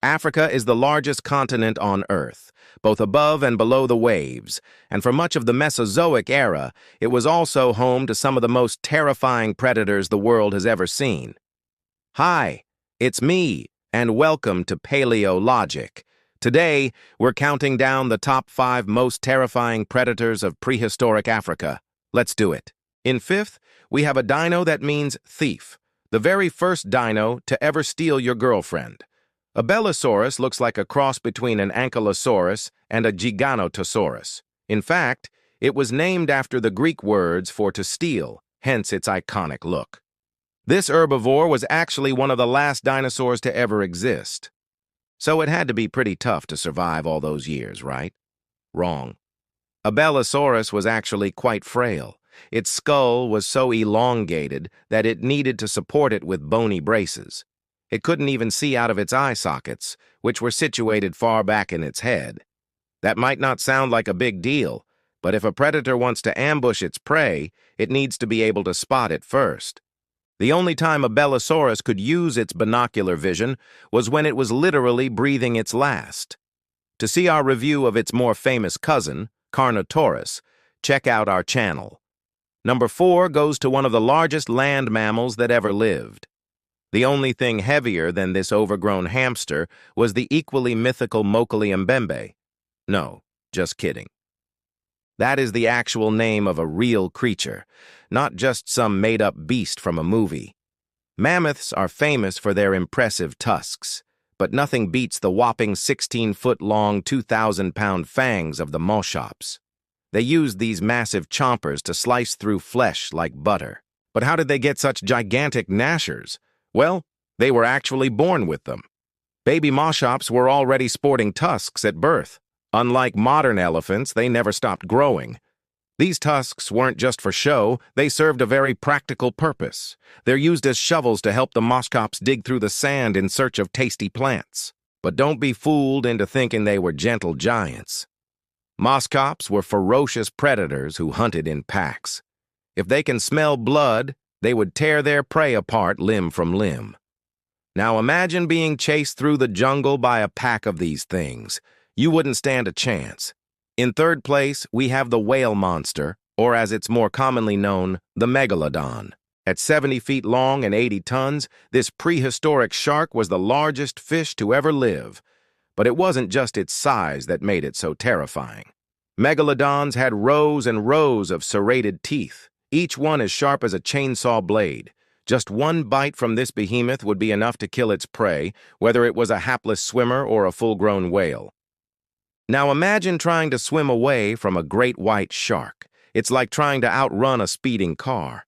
Africa is the largest continent on Earth, both above and below the waves, and for much of the Mesozoic era, it was also home to some of the most terrifying predators the world has ever seen. Hi, it's me, and welcome to Paleologic. Today, we're counting down the top 5 most terrifying predators of prehistoric Africa. Let's do it. In fifth, we have a dino that means thief, the very first dino to ever steal your girlfriend. A Bellosaurus looks like a cross between an Ankylosaurus and a Giganotosaurus. In fact, it was named after the Greek words for to steal, hence its iconic look. This herbivore was actually one of the last dinosaurs to ever exist. So it had to be pretty tough to survive all those years, right? Wrong. A Bellosaurus was actually quite frail. Its skull was so elongated that it needed to support it with bony braces. It couldn't even see out of its eye sockets, which were situated far back in its head. That might not sound like a big deal, but if a predator wants to ambush its prey, it needs to be able to spot it first. The only time a Bellosaurus could use its binocular vision was when it was literally breathing its last. To see our review of its more famous cousin, Carnotaurus, check out our channel. Number 4 goes to one of the largest land mammals that ever lived. The only thing heavier than this overgrown hamster was the equally mythical Mokele Mbembe. No, just kidding. That is the actual name of a real creature, not just some made-up beast from a movie. Mammoths are famous for their impressive tusks, but nothing beats the whopping 16-foot-long, 2,000-pound fangs of the monstrous. They used these massive chompers to slice through flesh like butter. But how did they get such gigantic gnashers? Well, they were actually born with them. Baby monstrous were already sporting tusks at birth. Unlike modern elephants, they never stopped growing. These tusks weren't just for show, they served a very practical purpose. They're used as shovels to help the monstrous dig through the sand in search of tasty plants. But don't be fooled into thinking they were gentle giants. Monstrous were ferocious predators who hunted in packs. If they can smell blood, they would tear their prey apart limb from limb. Now imagine being chased through the jungle by a pack of these things. You wouldn't stand a chance. In third place, we have the whale monster, or as it's more commonly known, the megalodon. At 70 feet long and 80 tons, this prehistoric shark was the largest fish to ever live. But it wasn't just its size that made it so terrifying. Megalodons had rows and rows of serrated teeth, each one as sharp as a chainsaw blade. Just one bite from this behemoth would be enough to kill its prey, whether it was a hapless swimmer or a full-grown whale. Now imagine trying to swim away from a great white shark. It's like trying to outrun a speeding car.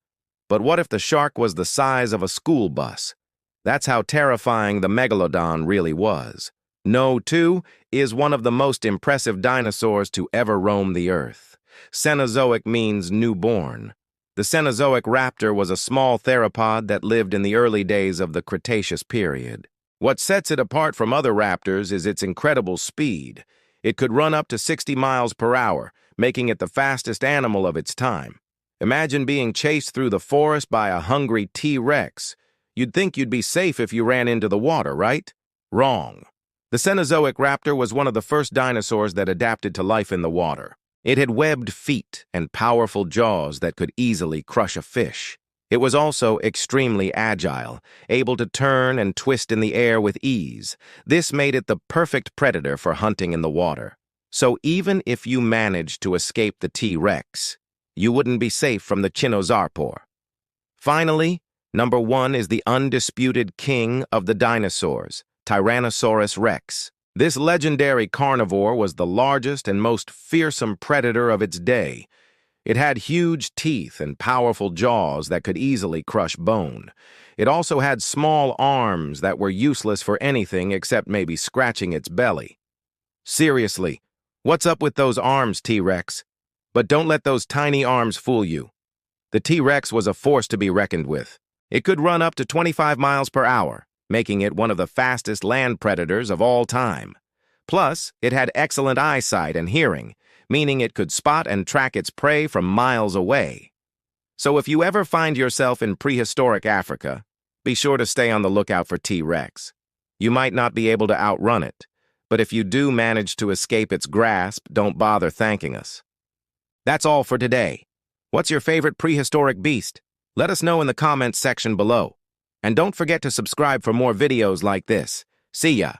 But what if the shark was the size of a school bus? That's how terrifying the megalodon really was. No, too, is one of the most impressive dinosaurs to ever roam the earth. Cenozoic means newborn. The Cenozoic raptor was a small theropod that lived in the early days of the Cretaceous period. What sets it apart from other raptors is its incredible speed. It could run up to 60 miles per hour, making it the fastest animal of its time. Imagine being chased through the forest by a hungry T-Rex. You'd think you'd be safe if you ran into the water, right? Wrong. The Cenozoic raptor was one of the first dinosaurs that adapted to life in the water. It had webbed feet and powerful jaws that could easily crush a fish. It was also extremely agile, able to turn and twist in the air with ease. This made it the perfect predator for hunting in the water. So even if you managed to escape the T-Rex, you wouldn't be safe from the Chinosaurus. Finally, number 1 is the undisputed king of the dinosaurs, Tyrannosaurus rex. This legendary carnivore was the largest and most fearsome predator of its day. It had huge teeth and powerful jaws that could easily crush bone. It also had small arms that were useless for anything except maybe scratching its belly. Seriously, what's up with those arms, T-Rex? But don't let those tiny arms fool you. The T-Rex was a force to be reckoned with. It could run up to 25 miles per hour, making it one of the fastest land predators of all time. Plus, it had excellent eyesight and hearing, meaning it could spot and track its prey from miles away. So if you ever find yourself in prehistoric Africa, be sure to stay on the lookout for T-Rex. You might not be able to outrun it, but if you do manage to escape its grasp, don't bother thanking us. That's all for today. What's your favorite prehistoric beast? Let us know in the comments section below. And don't forget to subscribe for more videos like this. See ya!